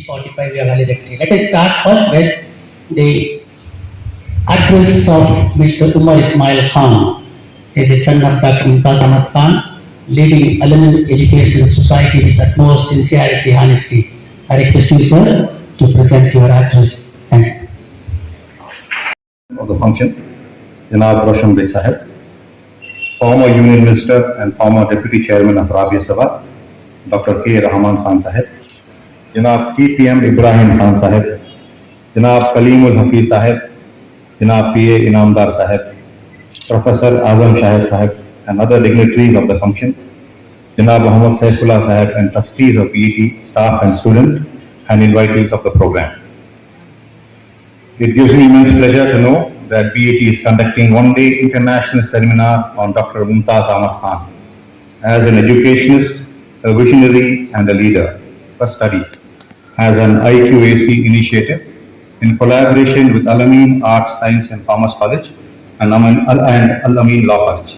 1945 we have valedictory. Let us start first with the address of Mr. Umar Ismail Khan, the son of Dr Mumtaz Ahmed Khan, leading Al-Ameen Educational Society with utmost sincerity and honesty. I request you, sir, to present your address. Thank you. Of the function, Janab Roshan Beg Sahib, former Union Minister and former Deputy Chairman of Rabia Sabha, Dr K. Rahman Khan Sahib, Janab TPM Ibrahim Khan Sahib, Janab Kaleemul Hafiz Sahib, Janab P.A. Inamdar Sahib, Professor Azam Shahid Sahib, and other dignitaries of the function, Janab Muhammad Saifullah Sahib, and trustees of BET, staff and students, and invitees of the program. It gives me immense pleasure to know that BET is conducting one-day international seminar on Dr Mumtaz Ahmed Khan. As an educationist, a visionary, and a leader, a study, as an IQAC initiative in collaboration with Al-Ameen Arts, Science and Commerce College and Al-Ameen Law College.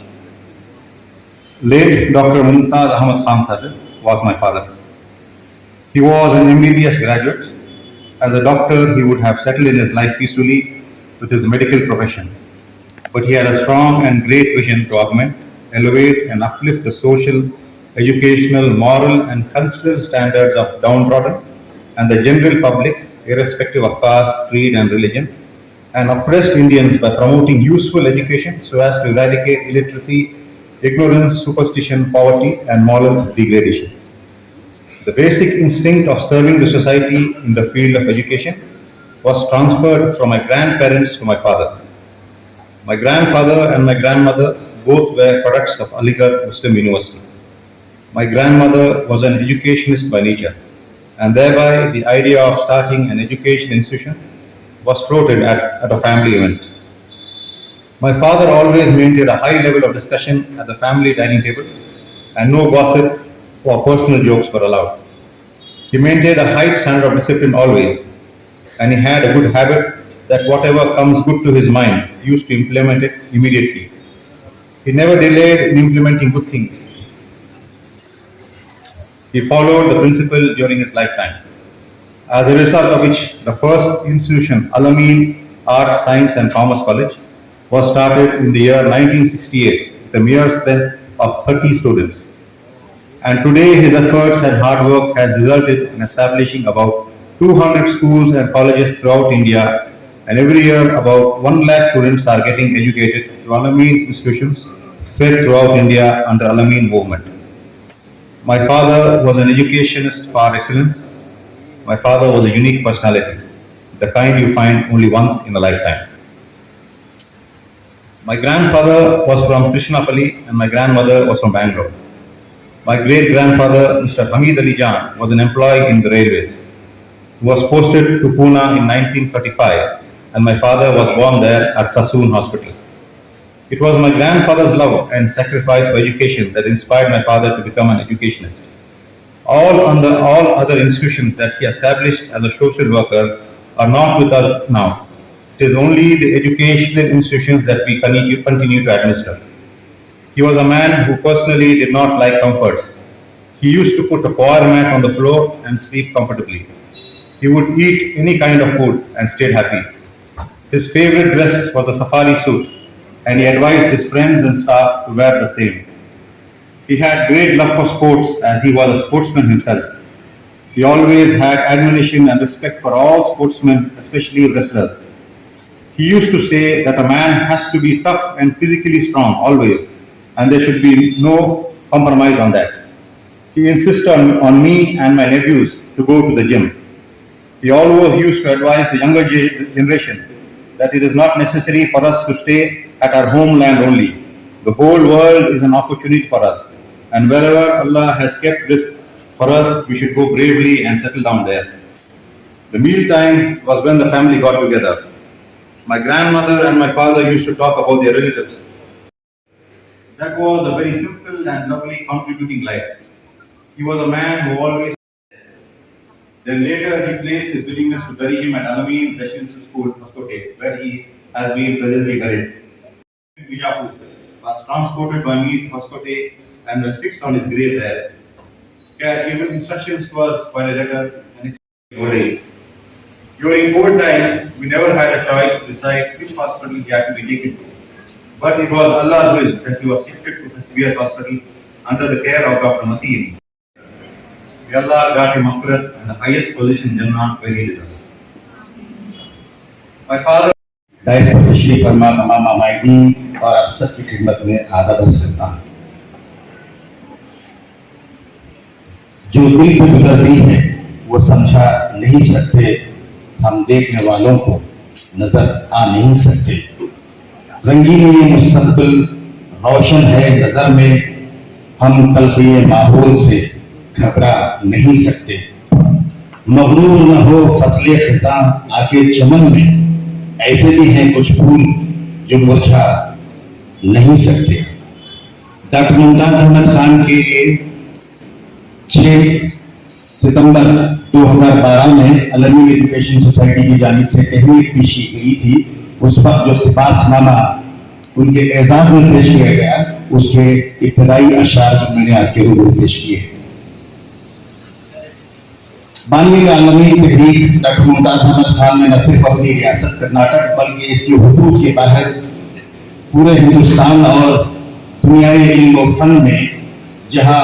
Late Dr Mumtaz Ahmed Khan Sahib was my father. He was an MBBS graduate. As a doctor, he would have settled in his life peacefully with his medical profession. But he had a strong and great vision to augment, elevate, and uplift the social, educational, moral, and cultural standards of downtrodden and the general public, irrespective of caste, creed, and religion, and oppressed Indians by promoting useful education so as to eradicate illiteracy, ignorance, superstition, poverty, and moral degradation. The basic instinct of serving the society in the field of education was transferred from my grandparents to my father. My grandfather and my grandmother both were products of Aligarh Muslim University. My grandmother was an educationist by nature, and thereby the idea of starting an education institution was floated at a family event. My father always maintained a high level of discussion at the family dining table, and no gossip or personal jokes were allowed. He maintained a high standard of discipline always, and he had a good habit that whatever comes good to his mind, he used to implement it immediately. He never delayed in implementing good things. He followed the principle during his lifetime, as a result of which the first institution, Al-Ameen Arts, Science and Commerce College, was started in the year 1968 with a mere strength of 30 students. And today his efforts and hard work has resulted in establishing about 200 schools and colleges throughout India, and every year about 1 lakh students are getting educated through Al-Ameen institutions spread throughout India under Al-Ameen movement. My father was an educationist par excellence. My father was a unique personality, the kind you find only once in a lifetime. My grandfather was from Krishnapalli and my grandmother was from Bengaluru. My great-grandfather, Mr. Hamid Ali Jan, was an employee in the railways. He was posted to Pune in 1935, and my father was born there at Sassoon Hospital. It was my grandfather's love and sacrifice for education that inspired my father to become an educationist. All other institutions that he established as a social worker are not with us now. It is only the educational institutions that we continue to administer. He was a man who personally did not like comforts. He used to put a power mat on the floor and sleep comfortably. He would eat any kind of food and stayed happy. His favorite dress was a safari suit, and he advised his friends and staff to wear the same. He had great love for sports as he was a sportsman himself. He always had admiration and respect for all sportsmen, especially wrestlers. He used to say that a man has to be tough and physically strong always, and there should be no compromise on that. He insisted on me and my nephews to go to the gym. He always used to advise the younger generation that it is not necessary for us to stay at our homeland only. The whole world is an opportunity for us, and wherever Allah has kept this for us, we should go bravely and settle down there. The mealtime was when the family got together. My grandmother and my father used to talk about their relatives. That was a very simple and lovely contributing life. He was a man who always. Then later he placed his willingness to bury him at Al-Ameen Residential School, Hoskote, where he has been presently buried. Bijapur was transported by me to Hoskote and was fixed on his grave there. He had given instructions to us by a letter, and old age. During COVID times, we never had a choice to decide which hospital he had to be taken to. But it was Allah's will that he was shifted to Hasbiyat Hospital under the care of Dr Mumtaz. May Allah grant him maghfirat and the highest position in Jannah where he deserves. My father dice पर तशरीफ फरमा तमाम माहिदीन और आप सबकी खिदमत में आदाब अर्ज करता हूं। जो दिल पे गुजरती है वो समझा नहीं सकते, हम देखने वालों को नजर आ नहीं सकते। रंगीन ये मुस्तकबिल रोशन है नजर में, हम तलखी माहौल से घबरा नहीं सकते। मगरूर न हो फसले खिज़ां आके चमन में, ऐसे भी हैं कुछ फूल जो मुरझा नहीं सकते। डॉक्टर मुमताज अहमद खान के लिए 6 सितंबर 2012 में अल-अमीन एजुकेशन सोसाइटी की जानिब से तहरीर पेश की गई थी। उस वक्त जो सिफासनामा उनके एजाज में पेश किया गया, उसके इब्तदाई अशार मैंने आपके रूबरू पेश किए। बानवे का अल-अमीन तहरीक डॉक्टर मुमताज अहमद खान ने न सिर्फ अपनी रियासत कर्नाटक बल्कि इसके हुदूद के बाहर पूरे हिंदुस्तान और दुनियाई इल्म और फन में जहाँ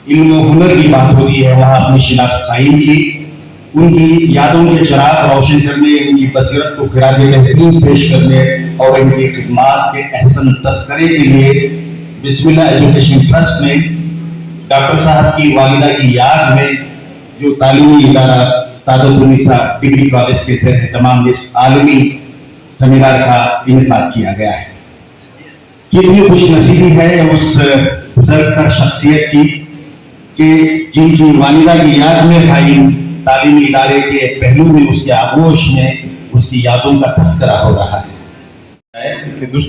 इल्म और हुनर की बात होती है वहाँ अपनी शिनाख्त कायम की। उनकी यादों के चिराग रोशन करने, उनकी बसीरत को खिराज तहसीन पेश करने और उनकी खिदमात के अहसन तस्करे के लिए बिस्मिल्लाह एजुकेशन ट्रस्ट ने डॉक्टर साहब की वालिदा की याद में जो तालीमी इदारा सादतुन्निसा डिग्री कॉलेज के ज़ेर तमाम इस आलमी सेमिनार का इनेकाद किया गया है। कितनी खुशनसीबी है उस बुजुर्ग शख्सियत की कि जिनकी वालिदा की याद में कायम तालीमी इदारे के पहलू में उसके आगोश में उसकी यादों का तस्करा हो रहा है।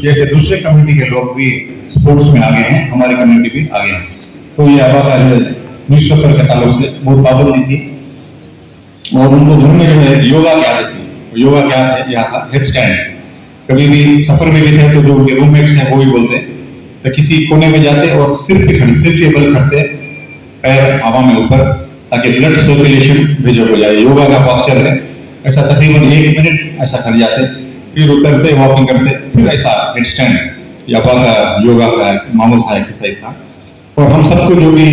जैसे दूसरे कम्युनिटी के लोग भी स्पोर्ट्स में आगे हैं, हमारी कम्युनिटी भी आगे है। तो ये अबा का न्यूज़पेपर के ताल्लुक से बहुत पाबंदी थी और उनको घर में जो है योगा की आदत थी। योगा क्या है यहाँ था हेड स्टैंड। कभी भी सफर में भी थे तो जो उनके रूममेट्स हैं वो भी बोलते तो किसी कोने में जाते और सिर के बल खड़ते, पैर हवा में ऊपर, ताकि ब्लड सर्कुलेशन बेजो हो जाए। योगा का पोस्चर है ऐसा, तकरीबन 1 मिनट ऐसा खड़ जाते, फिर उतरते, वॉकिंग करते, फिर ऐसा हेड स्टैंड या का योगा का मामूल था, एक्सरसाइज था। और हम सबको जो भी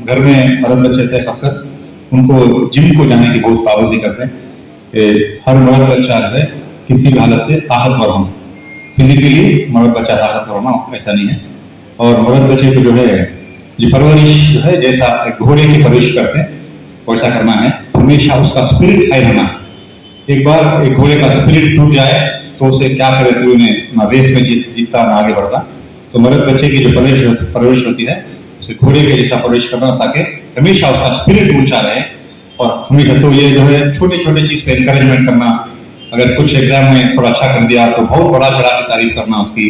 घर में मर्द बच्चे थे खासकर उनको जिम को जाने की बहुत पाबंदी करते हैं कि हर मर्द बच्चा जो है किसी भी हालत से ताकतवर होना, फिजिकली मर्द बच्चा ताकतवर होना ऐसा नहीं है। और मर्द बच्चे को जो है ये परवरिश जो है जैसा एक घोड़े की परवरिश करते हैं वैसा करना है, हमेशा उसका स्पिरिट हाई रहना। एक बार एक घोड़े का स्पिरिट टूट जाए तो उसे क्या करे, तो उन्हें ना रेस में जीतता ना आगे बढ़ता। तो मर्द बच्चे की जो परवरिश होती है उसे घोड़े के जैसा परवरिश करना ताकि हमेशा उसका स्पिरिट ऊंचा रहे। और हमेशा तो ये जो है छोटे छोटे चीज पे इंकरेजमेंट करना, अगर कुछ एग्जाम में थोड़ा अच्छा कर दिया तो बहुत बड़ा चढ़ा के तारीफ करना उसकी,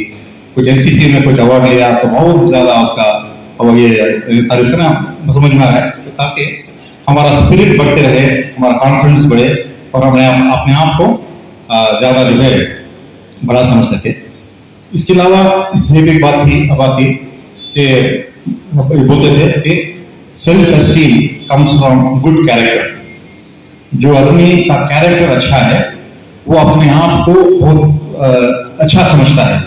कुछ एनसीसी में कुछ अवार्ड लिया तो बहुत ज्यादा उसका और ये तारीफ करना समझ में आ रहा है, तो ताकि हमारा स्पिरिट बढ़ते रहे, हमारा कॉन्फिडेंस बढ़े और हमें अपने आप को ज्यादा जो है बड़ा समझ सके। इसके अलावा एक बात थी अबा की कि बोलते थे कि self esteem comes from good character. जो आदमी का कैरेक्टर अच्छा है वो अपने आप को बहुत अच्छा समझता है,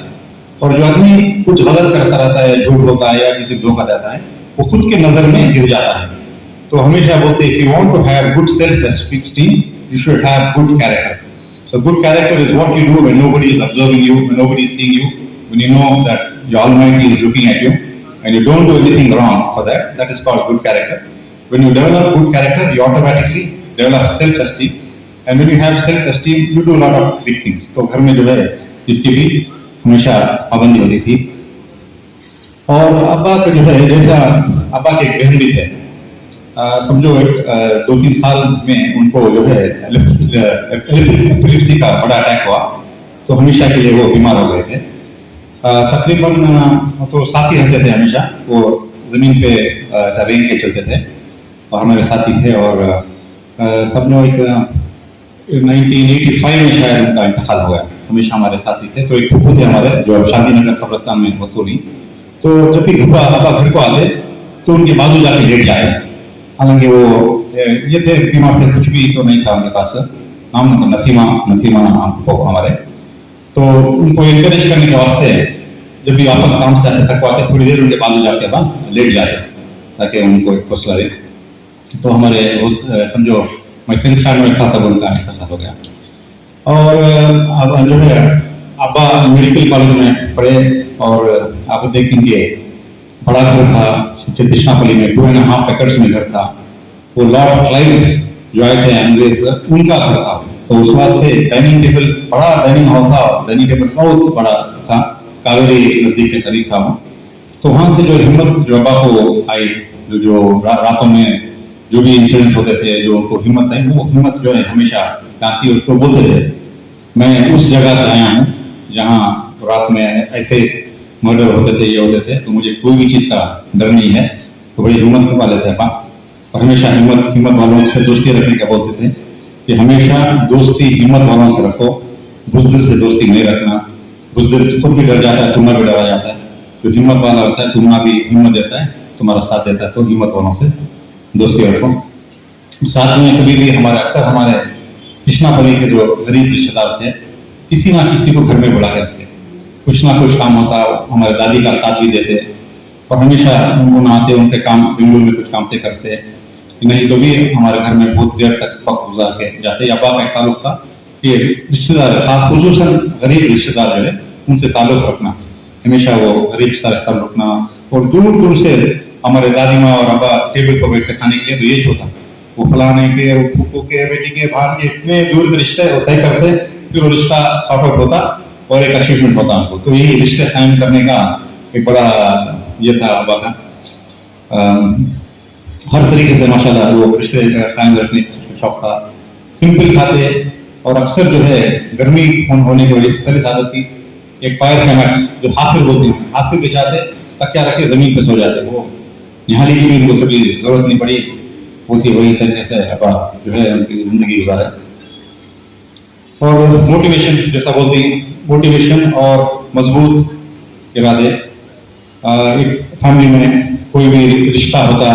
और जो आदमी कुछ गलत करता रहता है, झूठ बोलता है या किसी को धोखा देता है, वो खुद के नजर में गिर जाता है। तो हमेशा बोलते हैं, if you want to have good self-esteem, you should have good character. So good character is what you do when nobody is observing you, when nobody is seeing you, when you know that your Almighty is looking at you, and you don't do anything wrong for that. That is called good character. When you develop good character, you automatically develop self-esteem, and when you have self-esteem, you do a lot of big things. तो घर में जो है इसकी भी हमेशा पाबंदी होती थी। और अब्बा का जो है जैसा अब्बा के एक बहन भी थे, समझो 2-3 साल में उनको जो है एपिलेप्सी का बड़ा अटैक हुआ, तो हमेशा के लिए वो बीमार हो गए थे। तकरीबन तो साथ ही रहते थे हमेशा, वो जमीन पे ऐसा रेंग के चलते थे और हमारे साथी थे। और समझो एक 1985 में शायद उनका इंतकाल हो गया, हमेशा हमारे साथी थे। तो एक फूफू थे हमारे जो शांति नगर कब्रिस्तान में मौत हुई, तो जब भी अब्बा घर को आते तो उनके बाजू जाके लेट जाए, हालांकि वो ये थे बीमार थे, कुछ भी तो नहीं था उनके पास, नाम नसीमा आपको हमारे, तो उनको इनकरेज करने के वास्ते जब भी वापस काम से आते थक आते थोड़ी देर उनके बाजू जाके बाद लेट जाते ताकि उनको एक हौसला दे। तो हमारे समझो मैं 10th स्टैंडर्ड में था तब उनका इंतकाल हो गया। और अब जो है अब्बा मेडिकल कॉलेज में पढ़े और आप देखेंगे बड़ा घर था कृष्णापल्ली में, 2.5 एकड़ में घर था। वो लॉर्ड क्लाइव जो आए थे अंग्रेज, उनका घर था। तो उस वास्ते डाइनिंग टेबल, बड़ा डाइनिंग हॉल था, डाइनिंग टेबल बहुत बड़ा था, कावेरी नजदीक के करीब था वो। तो वहां से जो हिम्मत जो अब्बा को आई, जो रातों में जो भी इंसिडेंट होते थे, जो उनको हिम्मत आई, वो हिम्मत जो है हमेशा गांधी उसको बोलते थे मैं उस जगह से आया हूँ जहाँ रात में ऐसे मर्डर होते थे, ये होते थे, तो मुझे कोई भी चीज का डर नहीं है। तो बड़ी हिम्मत वाले थे अब्बा, और हमेशा हिम्मत वालों से दोस्ती रखने का बोलते थे कि हमेशा दोस्ती हिम्मत वालों से रखो, बुज़दिल से दोस्ती नहीं रखना। बुज़दिल खुद भी डर जाता है, तुम्हारा भी डरा जाता है। जो हिम्मत वाला होता है, तुम्हारा भी हिम्मत देता है, तुम्हारा साथ देता है। तो हिम्मत वालों से दोस्ती रखो। साथ में कभी भी अक्सर हमारे कृष्णापल्ली के जो गरीब रिश्तेदार थे, किसी ना किसी को घर में बुला करते, कुछ ना कुछ काम होता, हमारे दादी का साथ भी देते और हमेशा उनको नहाते, उनके काम बेंगलुरु में कुछ काम से करते, नहीं तो भी हमारे घर में बहुत देर तक वक्त गुजार के जाते। अब्बा का एक ताल्लुक था कि रिश्तेदार, खास खुसूसन गरीब रिश्तेदार जो है उनसे ताल्लुक रखना, हमेशा वो गरीब रिश्तेदार ताल्लुक रखना। और दूर दूर से हमारे दादी माँ और अब्बा टेबल पर बैठ कर खाने के लिए तो ये होता, वो फलाने के, वो फूफू के, बेटी के, भाग के, इतने दूर के रिश्ते तय करते, फिर वो रिश्ता सॉर्ट आउट होता और एक अचीवमेंट होता हमको। तो यही रिश्ते कायम करने का एक बड़ा ये था अब्बा का। हर तरीके से माशाल्लाह वो रिश्ते कायम रखने का शौक था। सिंपल खाते और अक्सर जो है गर्मी होने की वजह से पहले आदत थी एक फायर कैमेट जो हासिल बोलते हैं, हासिल के जाते तकिया रखे जमीन पे सो जाते, वो निहाली की भी उनको कभी जरूरत नहीं पड़ी। वही तरीके से अब्बा जो है उनकी जिंदगी गुजारा। और मोटिवेशन जैसा बोलते हैं, मोटिवेशन और मजबूत इरादे। एक फैमिली में कोई भी रिश्ता होता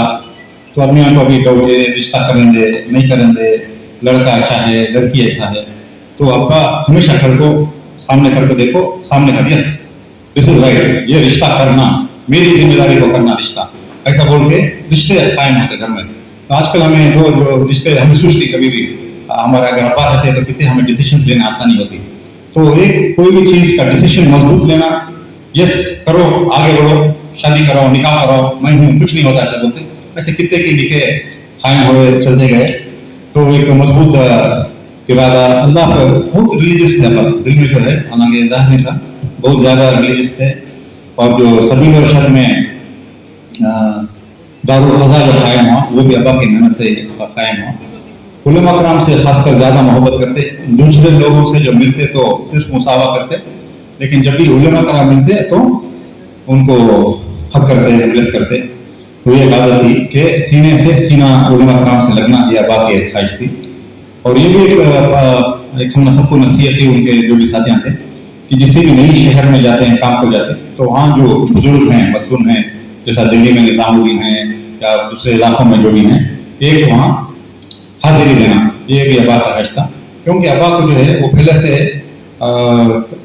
तो आदमी को अभी डाउट है, रिश्ता करेंगे नहीं करेंगे, लड़का अच्छा है लड़की अच्छा है, तो अब्बा हमेशा घर को सामने करके देखो, सामने कर यस दिस इज राइट, ये रिश्ता करना मेरी जिम्मेदारी को करना, रिश्ता ऐसा बोल के रिश्ते कायम होते घर में। तो आजकल हमें जो रिश्ते हमें सोचती कभी भी हमारे अगर अब्बा रहते तो कितने हमें डिसीजन लेने आसानी होती। तो एक कोई भी चीज का डिसीजन मजबूत लेना, यस करो, आगे बढ़ो, शादी करो, निकाह करो, मैं हूँ, कुछ नहीं होता ऐसा बोलते, ऐसे कितने के लिखे कायम हुए चलते गए। तो एक मजबूत इरादा, अल्लाह पर बहुत रिलीजियस थे, दिल में जो है, हालांकि जाहिर नहीं था, बहुत ज्यादा रिलीजियस थे। और जो सभी वर्षद में दारुल ख़ज़ा जो कायम हुआ वो भी अब्बा की मेहनत से कायम हुआ। उलमा कराम से खासकर ज्यादा मोहब्बत करते, दूसरे लोगों से जब मिलते तो सिर्फ मुसावा करते, लेकिन जब भी उलमा कराम मिलते तो उनको हक करते, ब्लेस करते। तो ये आदत थी कि सीने से सीना उलमा कराम से लगना, ये अब्बा की ख्वाहिश थी। और ये भी एक हम सबको नसीहत थी उनके जो भी साथियां थे कि जिस भी नई शहर में जाते हैं, काम को जाते हैं, तो वहाँ जो बुजुर्ग हैं, मखदूम हैं, जैसा दिल्ली में निजामुद्दीन हैं या दूसरे इलाकों में जो भी हैं, एक वहाँ हाजिरी देना, ये भी अब्बा का ख्वाहिश था। क्योंकि अब्बा को जो है वो पहले से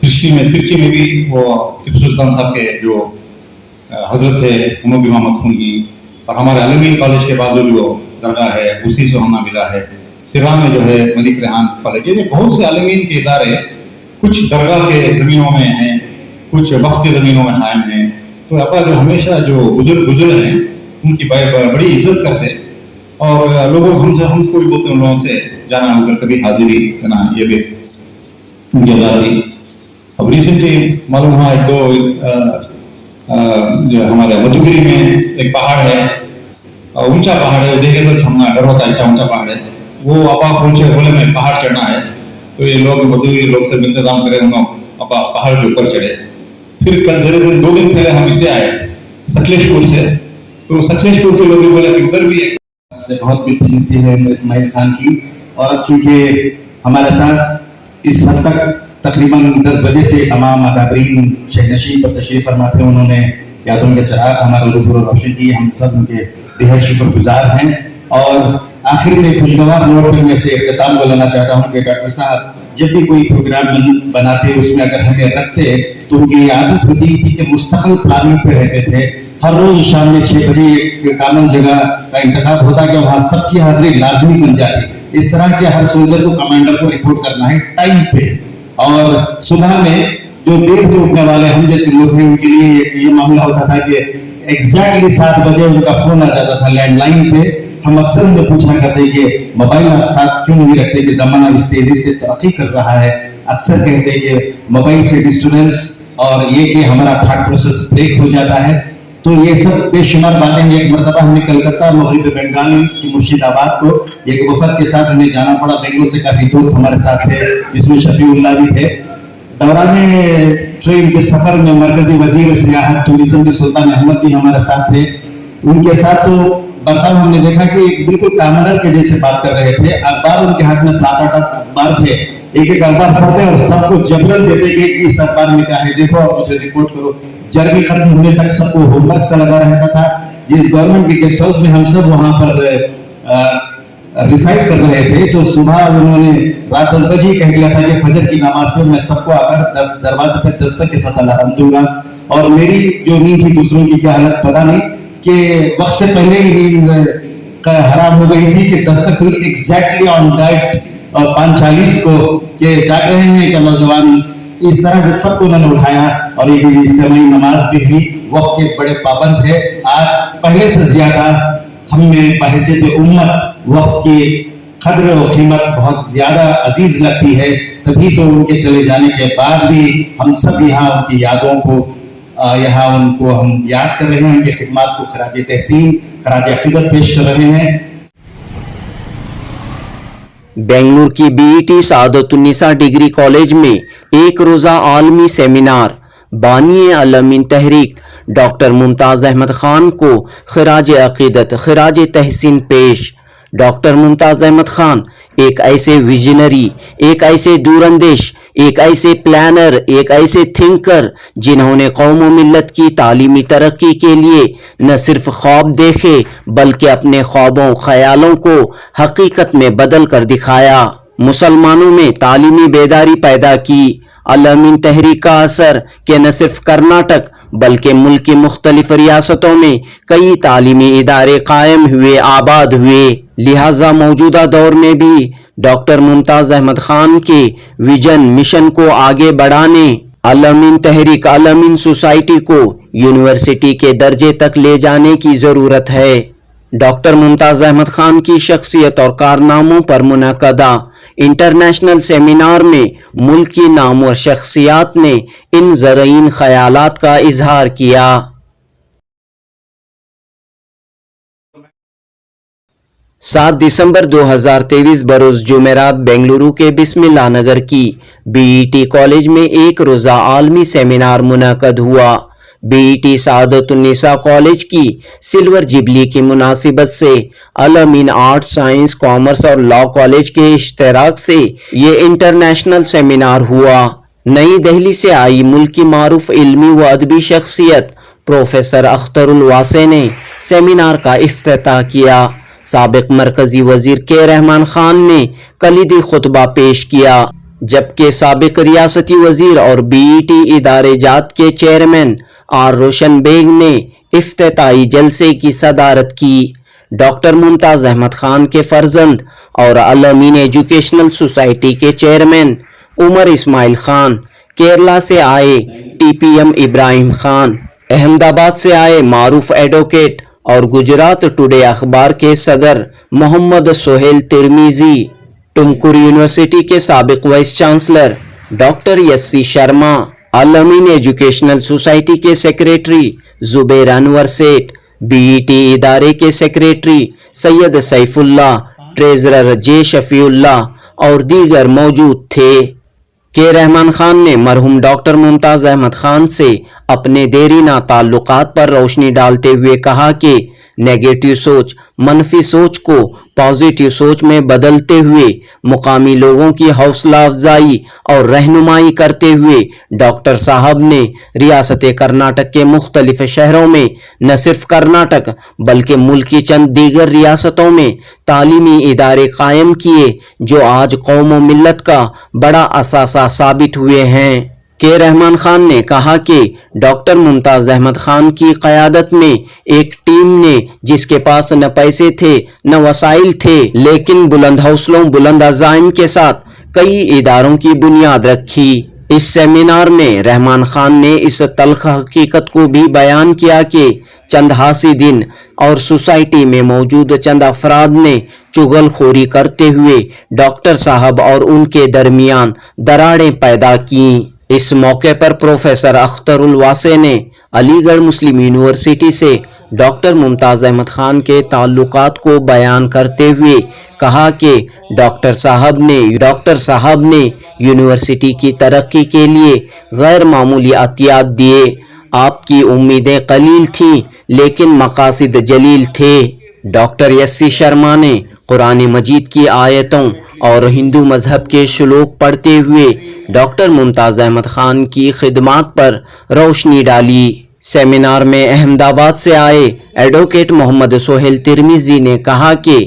तिरछी में भी वो टिप्पू सुल्तान साहब के जो हजरत थे उमर इमाम खान की, और हमारे अल-अमीन कॉलेज के बाद जो दरगाह है उसी से हमें मिला है। सिरा में जो है मलिक रेहान कॉलेज, ये बहुत से अल-अमीन के इदारे कुछ दरगाह के जमीनों में हैं, कुछ वक्फ के जमीनों में कायम हैं। तो अब्बा जो हमेशा जो बुजुर्ग हैं उनकी बड़ी इज्जत करते, और लोगों हम कोई बोलते उन लोगों से जाना होकर कभी हाजिरी करना, ये भी उनकी अदा थी। अब रिसेंटली मालूम हुआ एक दो जो हमारे मधुगिरी में एक पहाड़ है, ऊंचा पहाड़ है, देखे तो हमना डर होता है, ऊंचा पहाड़ है। वो अब्बा पहुंचे, बोले में पहाड़ चढ़ना है, तो ये लोग मधुगिरी लोग से इंतजाम करे, अब्बा पहाड़ के ऊपर चढ़े। फिर कल 2 दिन पहले हम इसे आए सकलेशपुर से, तो सकलेशपुर के लोग बोले कि उधर भी से बहुत मिलती थी उमर इस्माइल खान की। और चूंकि हमारे साथ इस हद तक तकरीबन 10 बजे से तमाम अकाबरीन शेख नशीन पर तशरीफ फरमा थे, उन्होंने यादों के चराग हमारे रूबरू रोशन की, हम सब उनके बेहद शुक्रगुजार हैं। और आखिर में खुशगवार नोट पर मैं से इख्तिताम को लेना चाहता हूँ कि डॉक्टर साहब जब भी कोई प्रोग्राम बनाते उसमें अगर हमें रखते तो उनकी आदत होती थी कि मुस्तकिल प्लानिंग पे रहते थे। हर रोज शाम में 6 बजे एक कॉमन जगह का इंतखाब होता कि वहाँ सबकी हाजिरी लाजमी बन जाती। इस तरह के हर सोल्जर को कमांडर को रिपोर्ट करना है टाइम पे, और सुबह में जो देर से उठने वाले हम जैसे लोग हैं उनके लिए ये मामला होता था कि एग्जैक्टली 7 बजे उनका फोन आ जाता था लैंडलाइन पे। हम अक्सर उनसे पूछा करते कि मोबाइल आप साथ क्यों नहीं रखते कि जमाना इस तेजी से तरक्की कर रहा है। अक्सर कहते कि मोबाइल से डिस्टर्बेंस और ये कि हमारा थॉट प्रोसेस ब्रेक हो जाता है। तो ये सब बेशुमार बातें। एक मरतबा हमें कलकत्ता मगरिब बंगाल की मुर्शिदाबाद को एक वफद के साथ हमें जाना पड़ा। बेंगलुरु से काफी दोस्त हमारे साथ थे, इसमें शफीउल्लाह भी थे। दौरान ट्रेन के सफर में मरकजी वजीर सियाहत टूरिज्म के सुल्तान अहमद भी हमारे साथ थे। उनके साथ तो बर्ताव हमने देखा कि बिल्कुल कामनर के जैसे बात कर रहे थे। अखबार उनके हाथ में 7-8 अखबार थे, एक एक अखबार पढ़ते और सबको जबरन देते कि इस अखबार में क्या है देखो और मुझे रिपोर्ट करो। जर्नी खत्म होने तक सबको होमवर्क सा लगा रहता था। जिस गवर्नमेंट के गेस्ट हाउस में हम सब वहां पर रिसाइड कर रहे थे तो सुबह उन्होंने रात 10 बजे कह दिया था कि फजर की नमाज में मैं सबको आकर दरवाजे पे दस्तक के साथ अलार्म दूंगा। और मेरी जो नींद थी दूसरों की क्या हालत पता नहीं कि वक्त से पहले ही नींद हराम हो गई थी कि दस्तक हुई एग्जैक्टली ऑन डाइट और 5:40 को के जाग रहे हैं कि नौजवान। इस तरह से सबको उन्होंने उठाया और ये इज्तिमाई नमाज भी हुई। वक्त के बड़े पाबंद थे। आज पहले से ज्यादा हमें बहैसियत उम्मत वक्त की कद्र और कीमत बहुत ज्यादा अजीज लगती है। तभी तो उनके चले जाने के बाद भी हम सब यहाँ उनकी यादों को यहाँ उनको हम याद कर रहे हैं, उनकी खिदमत को खराज तहसीन खराज अकीदत पेश कर रहे हैं। बेंगलुरु की बीईटी सादतुन्निसा डिग्री कॉलेज में एक रोज़ा आलमी सेमिनार बानी अल-अमीन तहरीक डॉक्टर मुमताज अहमद खान को खराज अकीदत खराज तहसीन पेश। डॉक्टर मुमताज अहमद खान एक ऐसे विजनरी, एक ऐसे दूरंदेश, एक ऐसे प्लानर, एक ऐसे थिंकर जिन्होंने कौम व मिल्लत की तालीमी तरक्की के लिए न सिर्फ ख्वाब देखे बल्कि अपने ख्वाबों ख्यालों को हकीकत में बदल कर दिखाया। मुसलमानों में तालीमी बेदारी पैदा की। अल-अमीन तहरीक का असर कि न सिर्फ कर्नाटक बल्कि मुल्क की मुख्तलिफ रियासतों में कई तालीमी इदारे कायम हुए, आबाद हुए। लिहाजा मौजूदा दौर में भी डॉक्टर मुमताज अहमद खान के विजन मिशन को आगे बढ़ाने अल-अमीन तहरीक अल-अमीन सोसाइटी को यूनिवर्सिटी के दर्जे तक ले जाने की जरूरत है। डॉक्टर मुमताज अहमद खान की शख्सियत और कारनामों पर मुनक़दा इंटरनेशनल सेमिनार में मुल्क की नामवर शख्सियात ने इन ज़राइन ख्यालात का इजहार किया। 7 दिसंबर 2023 बरोज जुमेरात बेंगलुरु के बिस्मिल्लाह नगर की बीईटी कॉलेज में एक रोज़ा आलमी सेमिनार मुनक़द हुआ। बीईटी सादतुन्निसा कॉलेज की सिल्वर जुबली की मुनासिबत से अल-अमीन आर्ट साइंस कॉमर्स और लॉ कॉलेज के इश्तराक से ये इंटरनेशनल सेमिनार हुआ। नई दिल्ली से आई मुल्क की मारूफ इल्मी व अदबी शख्सियत प्रोफेसर अख्तरुल वासे ने सेमिनार का इफ्तिताह किया। साबिक मरकजी वजीर के रहमान खान ने कलीदी खुतबा पेश किया, जबकि साबिक रियासती वजीर और बीईटी इदारे जात के चेयरमैन आर रोशन बेग ने इफ्तिताई जलसे की सदारत की। डॉक्टर मुमताज अहमद खान के फर्जंद और अल-अमीन एजुकेशनल सोसाइटी के चेयरमैन उमर इस्माइल खान, केरला से आए टीपीएम इब्राहिम खान, अहमदाबाद से आए मारूफ एडवोकेट और गुजरात टुडे अखबार के सदर मोहम्मद सोहेल तिरमिजी, टुमकुर यूनिवर्सिटी के साबिक वाइस चांसलर डॉक्टर यस्सी शर्मा, अल-अमीन एजुकेशनल सोसाइटी के सेक्रेटरी जुबैर अनवर सेठ, बीईटी इदारे के secretary Syed Saifullah, treasurer J Shafiullah और दीगर मौजूद थे। के रहमान खान ने मरहूम डॉक्टर मुमताज अहमद खान से अपने देरीना ताल्लुकात पर रोशनी डालते हुए कहा कि नेगेटिव सोच, मनफी सोच को पॉजिटिव सोच में बदलते हुए मुकामी लोगों की हौसला अफजाई और रहनुमाई करते हुए डॉक्टर साहब ने रियासत कर्नाटक के मुख्तलिफ शहरों में न सिर्फ कर्नाटक बल्कि मुल्क की चंद दीगर रियासतों में तालीमी इदारे कायम किए जो आज कौम व मिल्लत का बड़ा असासा साबित हुए हैं। के रहमान खान ने कहा कि डॉक्टर मुमताज अहमद खान की क़यादत में एक टीम ने जिसके पास न पैसे थे न वसाइल थे लेकिन बुलंद हौसलों बुलंद अज़ाइम के साथ कई इदारों की बुनियाद रखी। इस सेमिनार में रहमान खान ने इस तल्ख हकीकत को भी बयान किया कि चंद हासिदीन और सोसाइटी में मौजूद चंद अफराद ने चुगलखोरी करते हुए डॉक्टर साहब और उनके दरमियान दरारें पैदा की। इस मौके पर प्रोफेसर अख्तरुल वासे ने अलीगढ़ मुस्लिम यूनिवर्सिटी से डॉक्टर मुमताज अहमद खान के ताल्लुकात को बयान करते हुए कहा कि डॉक्टर साहब ने यूनिवर्सिटी की तरक्की के लिए गैर मामूली अतियात दिए। आपकी उम्मीदें कलील थीं लेकिन मकासिद जलील थे। डॉक्टर यस्सी शर्मा ने कुरान मजीद की आयतों और हिंदू मजहब के श्लोक पढ़ते हुए डॉक्टर मुमताज अहमद खान की खिदमात पर रोशनी डाली। सेमिनार में अहमदाबाद से आए एडवोकेट मोहम्मद सोहेल तिरमिजी ने कहा कि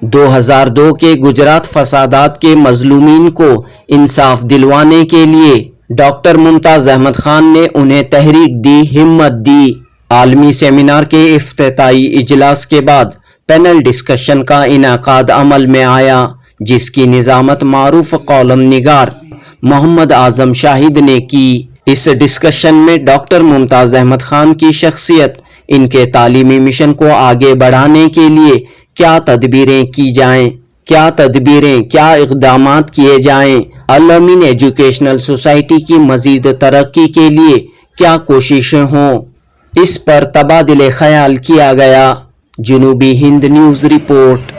2002 के गुजरात फसादात के मजलूमीन को इंसाफ दिलवाने के लिए डॉक्टर मुमताज अहमद खान ने उन्हें तहरीक दी, हिम्मत दी। आलमी सेमिनार के इफ्तिताई इजलास के बाद पैनल डिस्कशन का इनाकाद अमल में आया जिसकी निजामत मारूफ कॉलम निगार मोहम्मद आजम शाहिद ने की। इस डिस्कशन में डॉक्टर मुमताज अहमद खान की शख्सियत, इनके तालीमी मिशन को आगे बढ़ाने के लिए क्या तदबीरें की जाएं, क्या इक़दामात किए जाएं, अल-अमीन एजुकेशनल सोसाइटी की मजीद तरक्की के लिए क्या कोशिशें हों, इस पर तबादिले ख्याल किया गया। जनूबी हिंद न्यूज़ रिपोर्ट।